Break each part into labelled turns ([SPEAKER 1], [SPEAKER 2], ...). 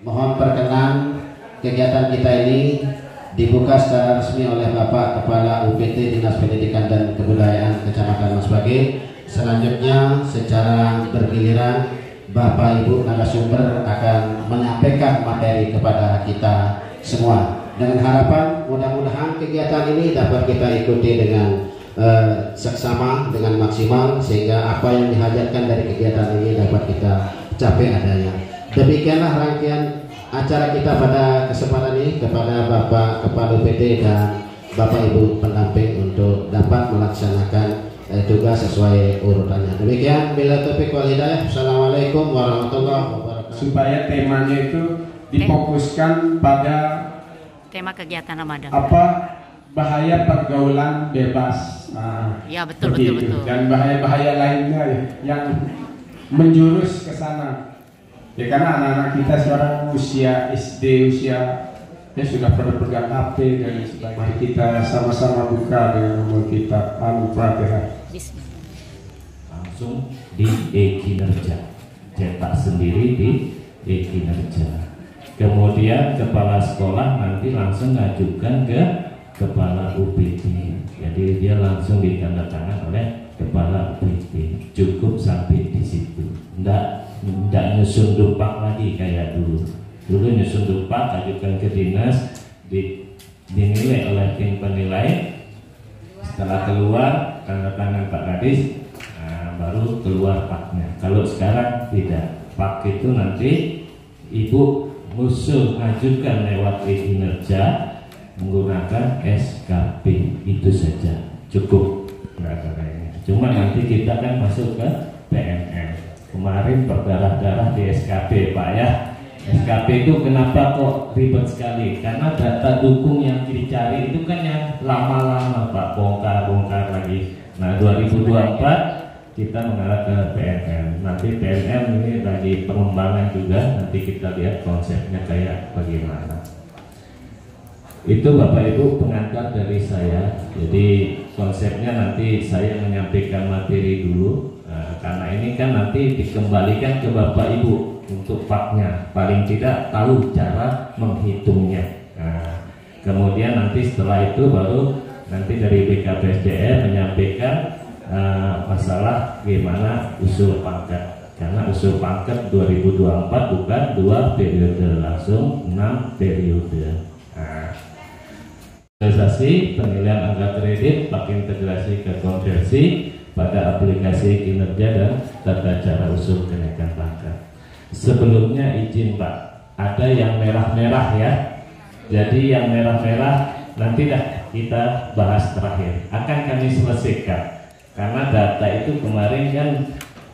[SPEAKER 1] Mohon perkenan kegiatan kita ini dibuka secara resmi oleh Bapak Kepala UPT Dinas Pendidikan dan Kebudayaan Kecamatan Masbage. Selanjutnya secara bergiliran Bapak Ibu narasumber akan menyampaikan materi kepada kita semua. Dengan harapan mudah-mudahan kegiatan ini dapat kita ikuti dengan seksama, dengan maksimal, sehingga apa yang dihajatkan dari kegiatan ini dapat kita capai adanya. Demikianlah rangkaian acara kita pada kesempatan ini. Kepada Bapak Kepala UPT dan Bapak Ibu pendamping untuk dapat melaksanakan tugas sesuai urutannya. Demikian, bila taufiq wal hidayah. Assalamualaikum warahmatullahi wabarakatuh.
[SPEAKER 2] Supaya temanya itu difokuskan pada
[SPEAKER 3] tema kegiatan Ramadan.
[SPEAKER 2] Apa bahaya pergaulan bebas. Nah,
[SPEAKER 3] ya betul.
[SPEAKER 2] Dan bahaya-bahaya lainnya yang menjurus ke sana. Ya karena anak-anak kita sekarang usia SD, usia sudah pada pegang HP dan sebagainya. Mari kita sama-sama buka dengan nomor kita Al-Fatihah.
[SPEAKER 4] Langsung di e-kinerja, cetak sendiri di e-kinerja. Kemudian kepala sekolah nanti langsung ngajukan ke kepala UPT. Jadi dia langsung ditandatangan oleh kepala UPT. Cukup sampai di situ. Tidak nyusun dupak lagi kayak dulu. Dulu nyusun dupak, ajukan ke dinas, dinilai oleh tim penilai. Setelah keluar tanda tangan Pak Kadis, baru keluar paknya. Kalau sekarang tidak, pak itu nanti ibu ngusul ajukan lewat e-kinerja menggunakan SKP, itu saja cukup, nggak ada lainnya. Cuma nanti kita kan masuk ke PNM. Kemarin berdarah-darah di SKP Pak ya. SKP itu kenapa kok ribet sekali? Karena data dukung yang dicari itu kan yang lama-lama Pak, bongkar-bongkar lagi. Nah 2024 kita mengarah ke PNM. Nanti PNM ini lagi pengembangan juga. Nanti kita lihat konsepnya kayak bagaimana. Itu Bapak Ibu pengantar dari saya. Jadi konsepnya nanti saya menyampaikan materi dulu. Karena ini kan nanti dikembalikan ke Bapak Ibu untuk faknya, paling tidak tahu cara menghitungnya. Nah, kemudian nanti setelah itu baru nanti dari BKPSDM menyampaikan masalah gimana usul pangkat. Karena usul pangkat 2024 bukan 2 periode, langsung 6 periode. Nah, realisasi penilaian angka kredit pakai integrasi ke konversi pada aplikasi kinerja dan tata cara usul kenaikan pangkat. Sebelumnya izin Pak, ada yang merah-merah ya. Jadi yang merah-merah nanti dah kita bahas terakhir. Akan kami selesaikan. Karena data itu kemarin kan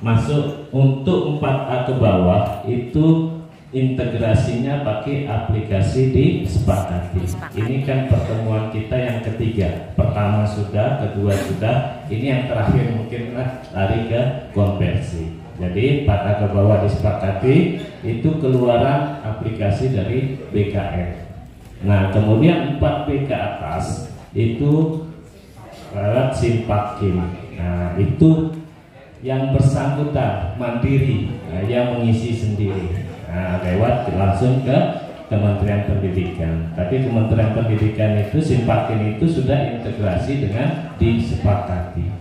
[SPEAKER 4] masuk untuk 4A ke bawah itu integrasinya pakai aplikasi disepakati. Ini kan pertemuan kita yang ketiga. Pertama sudah, kedua sudah. Ini yang terakhir mungkin lari ke konversi. Jadi 4A ke bawah disepakati itu keluaran aplikasi dari BKN. Nah kemudian 4B ke atas itu lewat Simpakim. Nah itu yang bersangkutan mandiri, yang mengisi sendiri. Nah, lewat langsung ke Kementerian Pendidikan. Tapi Kementerian Pendidikan itu Simpakin itu sudah integrasi dengan disepakati.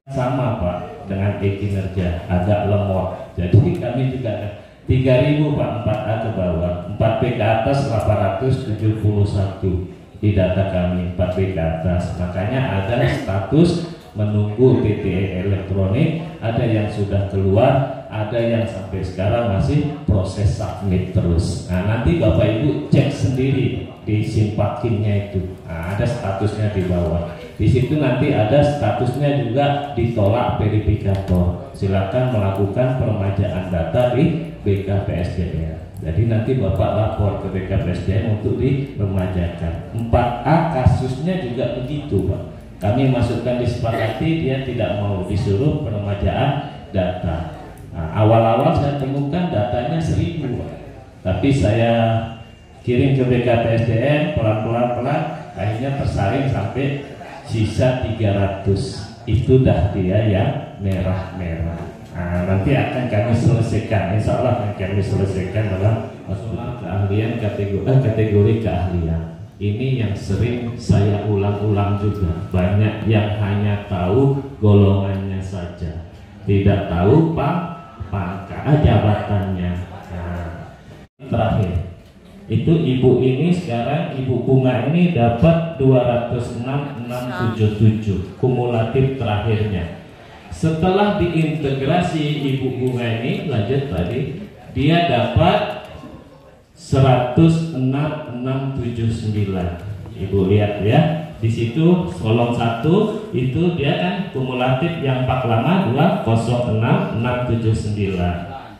[SPEAKER 4] Sama Pak dengan e-kinerja, agak lemot. Jadi kami juga ada 3.000 Pak 4A ke bawah, 4B ke atas 871 di data kami 4B ke atas. Makanya ada status menunggu PTE elektronik, ada yang sudah keluar, ada yang sampai sekarang masih proses submit terus. Nah nanti Bapak Ibu cek sendiri di Simpakinnya itu. Nah, ada statusnya di bawah. Di situ nanti ada statusnya juga ditolak verifikator. Silakan melakukan peremajaan data di BKPSDM. Jadi nanti Bapak lapor ke BKPSDM untuk diremajakan. 4A kasusnya juga begitu Pak. Kami masukkan disepakati, dia tidak mau, disuruh peremajaan data. Nah, awal-awal saya temukan datanya 1.000 Pak. Tapi saya kirim ke BKPSDM pelan-pelan, akhirnya tersaring sampai sisa 300. Itu dah dia yang merah-merah. Nah, nanti akan kami selesaikan, insya Allah akan kami selesaikan dalam masalah keahlian kategori keahlian. Ini yang sering saya ulang-ulang juga. Banyak yang hanya tahu golongannya saja, tidak tahu pangkat jabatannya. Nah, terakhir itu ibu ini sekarang, ibu Bunga ini dapat 206.677 kumulatif terakhirnya. Setelah diintegrasi ibu Bunga ini, lanjut tadi, dia dapat 106.679. Ibu lihat ya, di situ kolom 1 itu dia kan kumulatif yang pak lama 206.679.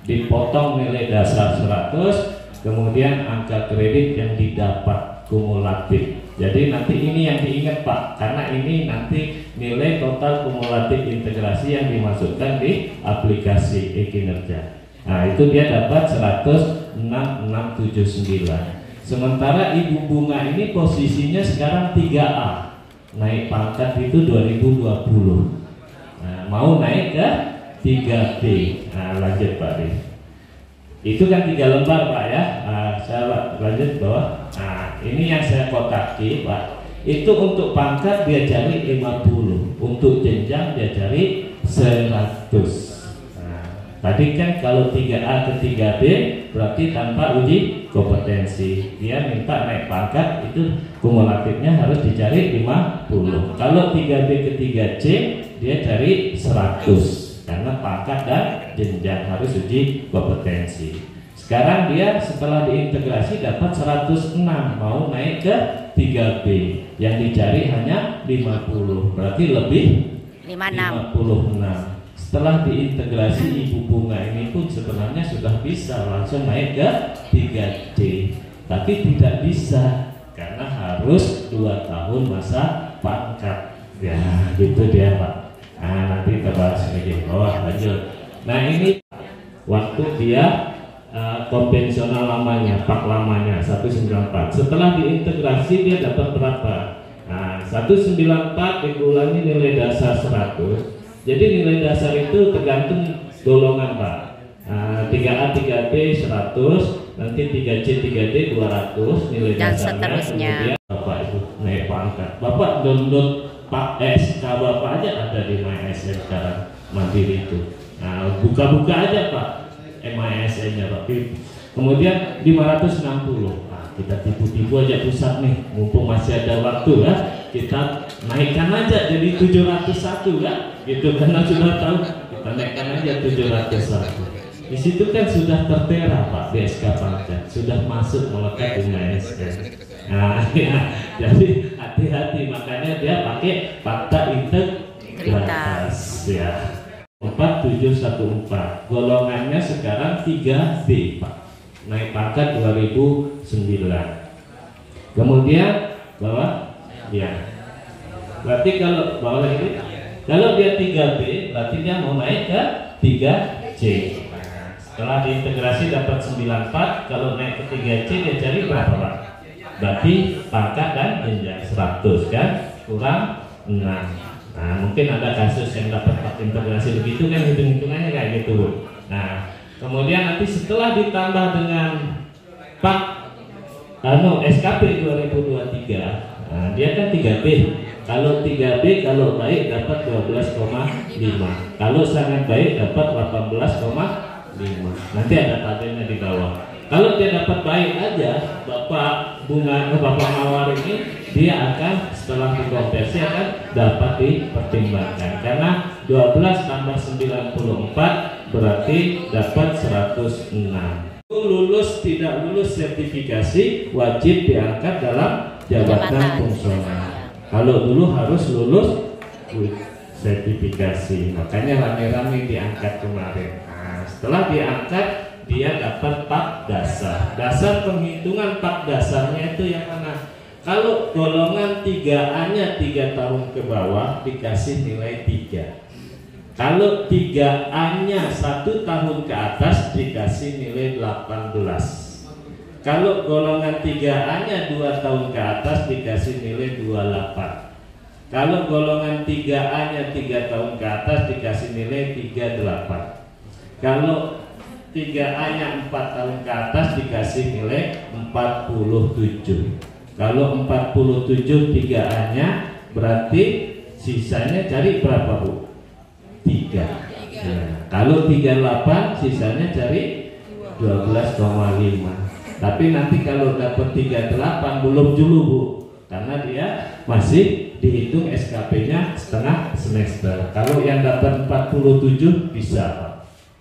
[SPEAKER 4] Dipotong nilai dasar 100, kemudian angka kredit yang didapat kumulatif. Jadi nanti ini yang diingat Pak, karena ini nanti nilai total kumulatif integrasi yang dimasukkan di aplikasi e-kinerja. Nah itu dia dapat 106.679. Sementara Ibu Bunga ini posisinya sekarang 3A, naik pangkat itu 2020. Nah, mau naik ke 3B. Nah lanjut Pak D. Itu kan 3 lembar Pak ya. Saya lanjut bawah. Nah ini yang saya kotaki Pak. Itu untuk pangkat dia cari 50, untuk jenjang dia cari 100. Nah, tadi kan kalau 3A ke 3B berarti tanpa uji kompetensi. Dia minta naik pangkat itu kumulatifnya harus dicari 50. Kalau 3B ke 3C dia cari 100. Karena pangkat dan jenjang harus uji kompetensi. Sekarang dia setelah diintegrasi dapat 106, mau naik ke 3B, yang dicari hanya 50, berarti lebih 56. Setelah diintegrasi Ibu Bunga ini pun sebenarnya sudah bisa langsung naik ke 3C, tapi tidak bisa karena harus 2 tahun masa pangkat. Ya gitu dia Pak. Nah nanti kita bahas lagi. Lanjut. Nah ini waktu dia konvensional lamanya, pak lamanya 194. Setelah diintegrasi dia dapat berapa? Nah 194 dikurangi nilai dasar 100. Jadi nilai dasar itu tergantung golongan Pak. 3A 3B 100, nanti 3C 3D 200 nilai
[SPEAKER 3] dan
[SPEAKER 4] dasarnya.
[SPEAKER 3] Seterusnya.
[SPEAKER 4] Kemudian Bapak itu naik pangkat. Bapak download Pak SK Bapak aja ada di MySN sekarang mandiri itu. Nah buka-buka aja Pak MISN-nya Pak. Kemudian 560. Nah, kita tipu-tipu aja pusat nih, mumpung masih ada waktu ya. Kita naikkan aja jadi 701 ya. Gitu karena sudah tahu kita naikkan aja 701. Di situ kan sudah tertera Pak BSK pangkat, sudah masuk melekat di MISN. Nah, ya, jadi hati-hati makanya dia pakai fakta integritas ya. 4714 golongannya sekarang 3B Pak, naik pangkat 2009. Kemudian bawah ya berarti kalau bawah ini kalau dia 3B berarti dia mau naik ke 3C. Setelah diintegrasi dapat 94, kalau naik ke 3C dia cari berapa Pak? Berarti pangkat dan jenjang 100 kan kurang 6. Nah mungkin ada kasus yang dapat integrasi begitu kan, hitung-hitungannya kayak gitu. Nah kemudian nanti setelah ditambah dengan Pak SKP 2023, nah, dia kan 3B. Kalau 3B kalau baik dapat 12,5, kalau sangat baik dapat 18,5. Nanti ada tabelnya di bawah. Kalau dia dapat baik aja, Bapak Mawar ini dia akan setelah dikonversi akan dapat dipertimbangkan karena 12 tambah 94 berarti dapat 106. Lulus tidak lulus sertifikasi wajib diangkat dalam jabatan fungsional. Kalau dulu harus lulus sertifikasi, makanya rame-rame diangkat kemarin. Nah, setelah diangkat dia dapat pak dasar. Dasar penghitungan pak dasarnya itu yang mana? Kalau golongan 3A-nya 3 tahun ke bawah dikasih nilai 3. Kalau 3A-nya 1 tahun ke atas dikasih nilai 18. Kalau golongan 3A-nya 2 tahun ke atas dikasih nilai 28. Kalau golongan 3A-nya 3 tahun ke atas dikasih nilai 38. Kalau 3A-nya 4 tahun ke atas dikasih nilai 47. Kalau 47 3A-nya berarti sisanya cari berapa Bu? 3. Ya. Kalau 38 sisanya cari 12,5. Tapi nanti kalau dapat 38 belum dulu Bu, karena dia masih dihitung SKP-nya setengah semester. Kalau yang dapat 47 bisa Pak,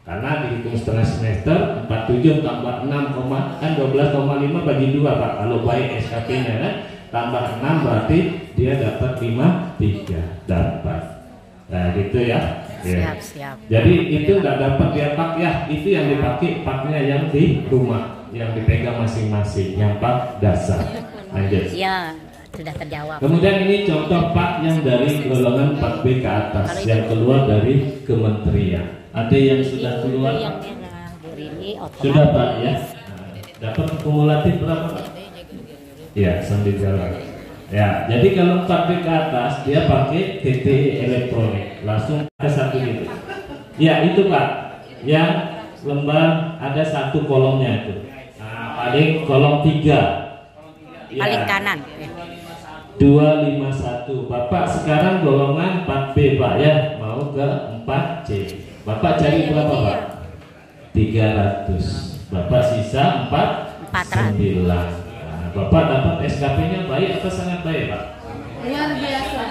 [SPEAKER 4] karena dihitung setengah semester. 47 tambah 6, kan 12,5 bagi 2 Pak. Kalau baik SKP-nya kan, tambah 6 berarti dia dapat 53 dapat. Nah gitu ya.
[SPEAKER 3] Siap.
[SPEAKER 4] Jadi itu nggak dapat dia Pak ya, itu yang dipakai Paknya yang di rumah, yang dipegang masing-masing, yang Pak dasar. Lanjut.
[SPEAKER 3] Ya, sudah terjawab.
[SPEAKER 4] Kemudian ini contoh Pak yang dari golongan 4B ke atas, yang keluar dari kementerian. Ada yang sudah keluar?
[SPEAKER 3] Yang merah, Bu Rini,
[SPEAKER 4] Sudah Pak ya. Dapat kumulatif berapa Pak? Ya, sambil jalan. Ya, jadi kalau 4B ke atas dia pakai TT elektronik, langsung ke satu gitu. Ya itu Pak, yang lembar ada satu kolomnya itu. Nah, paling kolom 3. Ya.
[SPEAKER 3] paling kanan.
[SPEAKER 4] 251. Bapak sekarang golongan 4B Pak ya, mau ke 4C. Bapak cari berapa Pak? 300. Bapak sisa 409. Bapak dapat SKP-nya baik atau sangat baik Pak?
[SPEAKER 5] Luar biasa.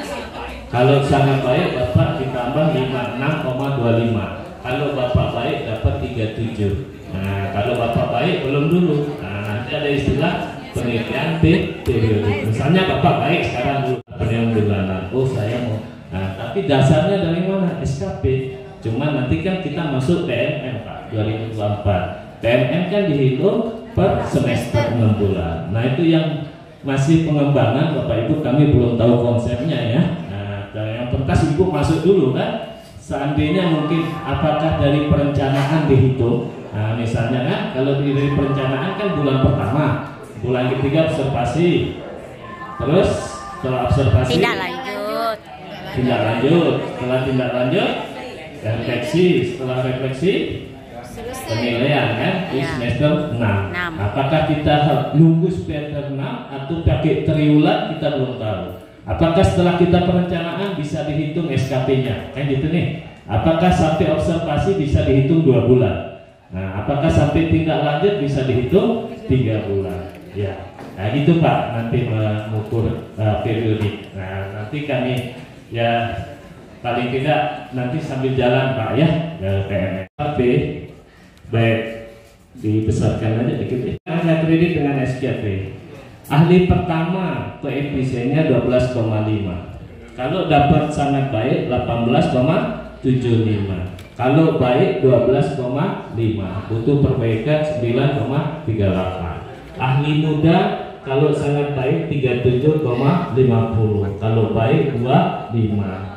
[SPEAKER 4] Kalau sangat baik Bapak ditambah 56,25. Kalau Bapak baik dapat 37. Nah kalau Bapak baik belum dulu. Nah nanti ada istilah penelitian periode. Misalnya Bapak baik sekarang dulu penelitian bulanan. Oh saya mau. Nah tapi dasarnya dari mana? SKP. Cuma nanti kan kita masuk PMM Pak 2024. PMM kan dihitung per semester 6 bulan. Nah itu yang masih pengembangan Bapak Ibu, kami belum tahu konsepnya ya. Nah yang pentas Ibu masuk dulu kan. Seandainya mungkin apakah dari perencanaan dihitung. Nah misalnya kan kalau dari perencanaan kan bulan pertama, bulan ketiga observasi, terus setelah observasi
[SPEAKER 3] Tidak lanjut.
[SPEAKER 4] setelah tindak lanjut refleksi, setelah refleksi penilaian kan di semester 6. Apakah kita nunggu semester 6 atau pakai triwulan kita belum tahu. Apakah setelah kita perencanaan bisa dihitung SKP-nya kan gitu nih. Apakah sampai observasi bisa dihitung 2 bulan. Nah apakah sampai tindak lanjut bisa dihitung 3 bulan ya. Nah gitu Pak nanti mengukur periodik. Nah nanti kami ya paling tidak nanti sambil jalan Pak ya ke PMM. Baik, dibesarkan aja dikit ya. Angka kredit dengan SKP. Ahli pertama koefisiennya 12,5. Kalau dapat sangat baik 18,75. Kalau baik 12,5. Butuh perbaikan 9,38. Ahli muda kalau sangat baik 37,50. Kalau baik 25.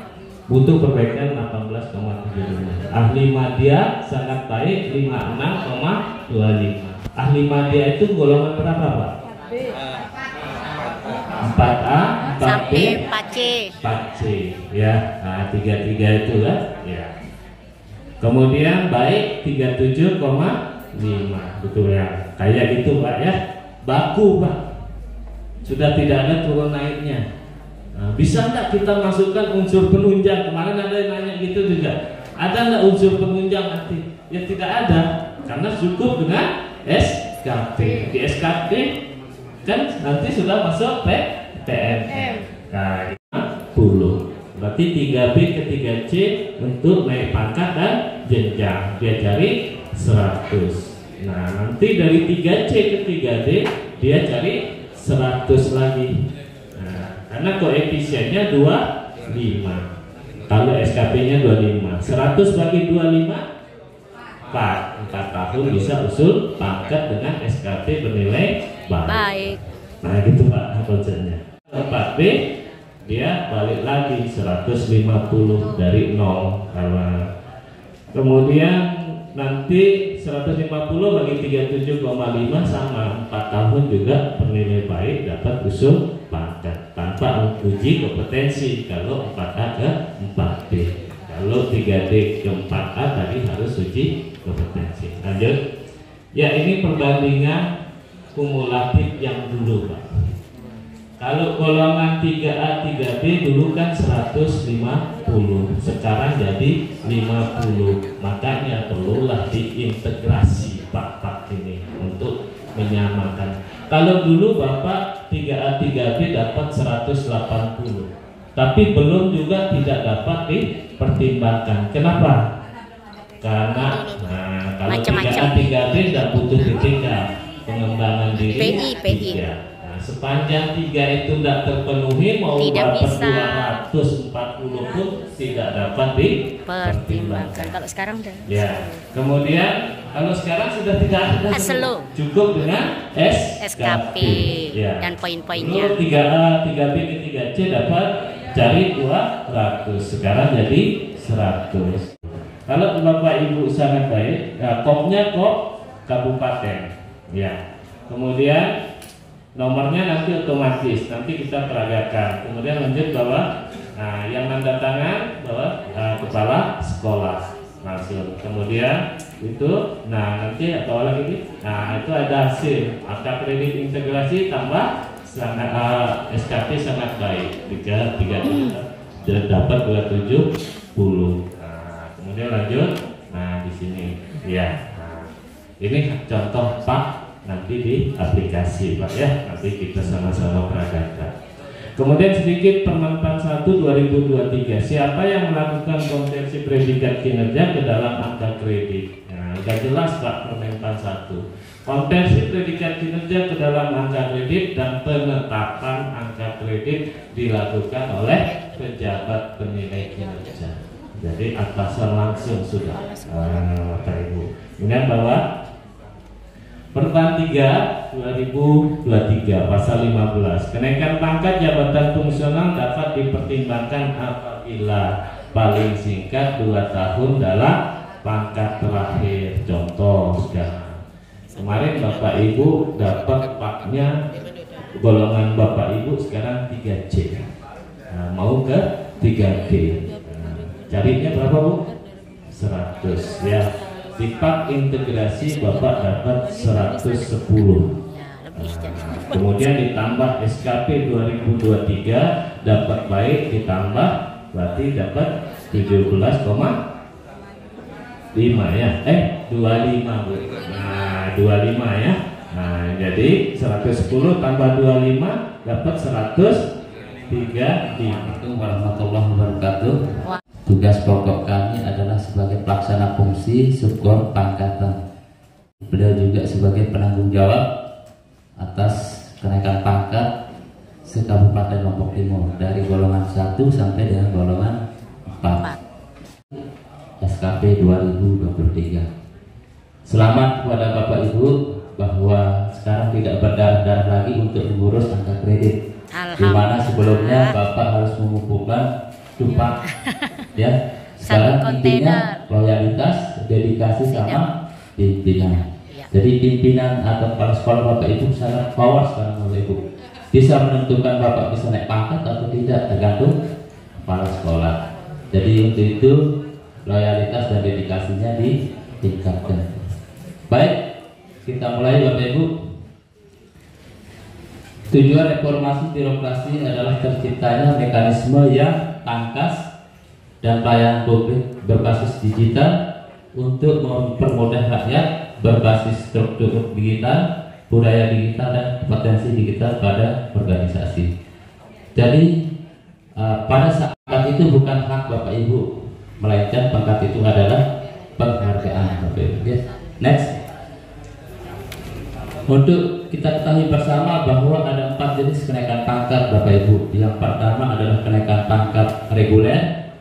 [SPEAKER 4] Butuh perbaikan 18,75. Ahli madya sangat baik 56,25. Ahli madya itu golongan berapa Pak? 4A, 4B, 4C ya. Nah 33 itu kan ya. Kemudian baik 37,5. Betul ya. Kayak gitu Pak ya. Baku Pak. Sudah tidak ada turun naiknya. Nah, bisa enggak kita masukkan unsur penunjang? Kemarin ada yang nanya gitu juga. Ada enggak unsur penunjang nanti? Ya tidak ada, karena cukup dengan SKP. Di SKP kan nanti sudah masuk PMM. Nah, 10. Berarti 3B ke 3C untuk naik pangkat dan jenjang. Dia cari 100. Nah, nanti dari 3C ke 3D dia cari 100 lagi. Karena koefisiennya 25. Kalau SKP-nya 25. 100 bagi 25 4 tahun bisa usul pangkat dengan SKP bernilai baik. Nah gitu Pak konsepnya. 4B dia balik lagi 150 dari 0 karena kemudian nanti 150 bagi 37,5 sama 4 tahun juga bernilai baik dapat usul pangkat tanpa uji kompetensi kalau 4A ke 4B. Kalau 3D ke 4A syarat tadi harus uji kompetensi. Lanjut. Ya, ini perbandingan kumulatif yang dulu, Pak. Kalau golongan 3A, 3B dulu kan 150, sekarang jadi 50. Makanya perlulah diintegrasi Pak ini untuk menyamakan. Kalau dulu Bapak 3A, 3B dapat 180, tapi belum juga tidak dapat dipertimbangkan. Kenapa? Karena kalau 3A, 3B tidak butuh BPK, pengembangan diri
[SPEAKER 3] PI.
[SPEAKER 4] Nah, sepanjang 3 itu tidak terpenuhi, mau dapat 240 pun tidak dapat dipertimbangkan.
[SPEAKER 3] Kalau sekarang udah.
[SPEAKER 4] Ya. Kemudian kalau sekarang sudah tidak ada, cukup dengan SKP. Ya.
[SPEAKER 3] Dan poin-poinnya.
[SPEAKER 4] Dulu 3A, 3B, 3C dapat cari 200, sekarang jadi 100. Kalau Bapak Ibu sangat baik, kopnya kop kabupaten, ya. Kemudian nomornya nanti otomatis, nanti kita peragakan. Kemudian lanjut bahwa yang nanda tangan bahwa kepala sekolah langsung. Kemudian itu, nanti atau lagi ini, itu ada hasil angka kredit integrasi tambah sangat SKP sangat baik, 3 dapat 270. Kemudian lanjut, di sini, ya. Ini contoh Pak, nanti di aplikasi Pak ya, nanti kita sama-sama peragakan. Kemudian sedikit Permenpan 1 2023, siapa yang melakukan konversi predikat kinerja ke dalam angka kredit? Nah, udah jelas Pak Permenpan 1. Konversi predikat kinerja ke dalam angka kredit dan penetapan angka kredit dilakukan oleh pejabat penilai kinerja. Jadi atasan langsung sudah, Bapak Ibu. Kemudian bahwa Perban 3 2023 pasal 15, kenaikan pangkat jabatan fungsional dapat dipertimbangkan apabila paling singkat 2 tahun dalam pangkat terakhir. Contoh sekarang, kemarin Bapak Ibu dapat paknya golongan Bapak Ibu sekarang 3C, mau ke 3D. Carinya berapa Bu? 100 ya. Di pak integrasi Bapak dapat 110. Kemudian ditambah SKP 2023 dapat baik ditambah berarti dapat 17,5 ya. 25 Bu. 25 ya. Jadi 110 tambah 25 dapat 135.
[SPEAKER 1] Assalamualaikum warahmatullahi wabarakatuh. Tugas pokok kami adalah sebagai pelaksana fungsi subkor pangkatan. Beliau juga sebagai penanggung jawab atas kenaikan pangkat se-Kabupaten Lombok Timur dari golongan 1 sampai dengan golongan 4. SKP 2023. Selamat kepada Bapak Ibu bahwa sekarang tidak berdarah-darah lagi untuk mengurus angka kredit. Di mana sebelumnya Bapak harus mengumpulkan tumpah ya. Sekarang intinya loyalitas, dedikasi sama pimpinan. Jadi pimpinan atau kepala sekolah Bapak Ibu sangat power sekarang Bapak Ibu. Bisa menentukan Bapak bisa naik pangkat atau tidak tergantung kepala sekolah. Jadi untuk itu loyalitas dan dedikasinya ditingkatkan. Baik, kita mulai Bapak Ibu. Tujuan reformasi birokrasi adalah terciptanya mekanisme yang tangkas dan pelayanan publik berbasis digital untuk mempermudah rakyat berbasis struktur digital, budaya digital dan kompetensi digital pada organisasi. Jadi pada saat itu bukan hak Bapak Ibu, melainkan pangkat itu adalah penghargaan Bapak Ibu. Yes. Next. Untuk kita ketahui bersama bahwa ada 4 jenis kenaikan pangkat Bapak Ibu. Yang pertama adalah kenaikan pangkat reguler,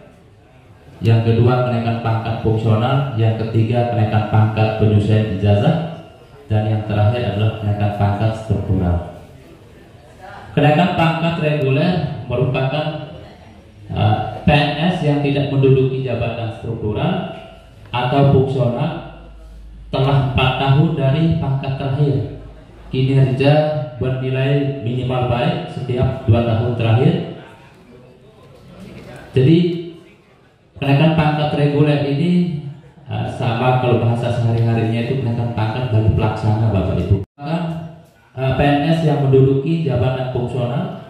[SPEAKER 1] yang kedua kenaikan pangkat fungsional, yang ketiga kenaikan pangkat penyesuaian ijazah, dan yang terakhir adalah kenaikan pangkat struktural. Kenaikan pangkat reguler merupakan PNS yang tidak menduduki jabatan struktural atau fungsional telah 4 tahun dari pangkat terakhir, kinerja bernilai minimal baik setiap 2 tahun terakhir. Jadi kenaikan pangkat reguler ini
[SPEAKER 4] sama kalau bahasa sehari-harinya itu kenaikan pangkat bagi pelaksana Bapak Ibu. PNS yang menduduki jabatan fungsional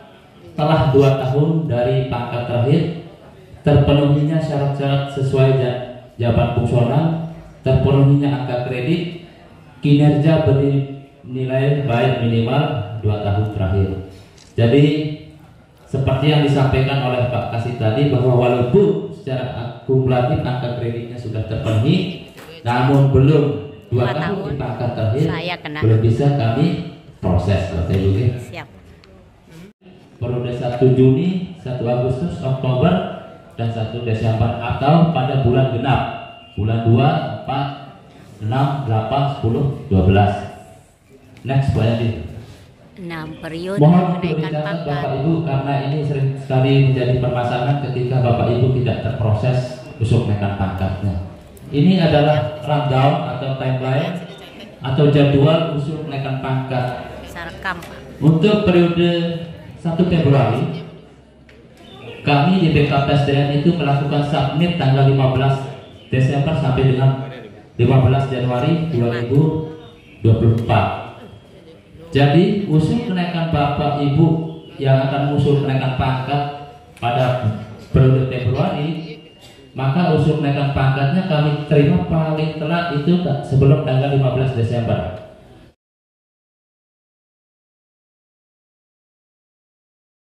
[SPEAKER 4] telah 2 tahun dari pangkat terakhir, terpenuhinya syarat-syarat sesuai jabatan fungsional, terpenuhinya angka kredit, kinerja bernilai baik minimal 2 tahun terakhir. Jadi seperti yang disampaikan oleh Pak Kasih tadi, bahwa walaupun secara akumulatif angka kreditnya sudah terpenuhi, namun belum 2 tahun di pangkat terakhir, belum bisa kami proses. Bapak Ibu.
[SPEAKER 3] Siap.
[SPEAKER 4] Periode 1 Juni, 1 Agustus, Oktober, dan 1 Desember, atau pada bulan genap, bulan 2, 4, 6, 8, 10, 12. Next, Pak Yadi.
[SPEAKER 3] 6 periode
[SPEAKER 4] Mohon untuk
[SPEAKER 3] menaikkan
[SPEAKER 4] dicatat
[SPEAKER 3] pangkat.
[SPEAKER 4] Bapak Ibu, karena ini sering sekali menjadi permasalahan ketika Bapak Ibu tidak terproses usul kenaikan pangkatnya. Ini adalah rundown atau timeline atau jadwal usul kenaikan pangkat.
[SPEAKER 3] Bisa rekam, Pak.
[SPEAKER 4] Untuk periode 1 Februari, kami di BKPSDM itu melakukan submit tanggal 15 Desember sampai dengan 15 Januari 2024. Jadi usul kenaikan Bapak Ibu yang akan usul kenaikan pangkat pada periode Februari, maka usul kenaikan pangkatnya kami terima paling telat itu sebelum tanggal 15 Desember.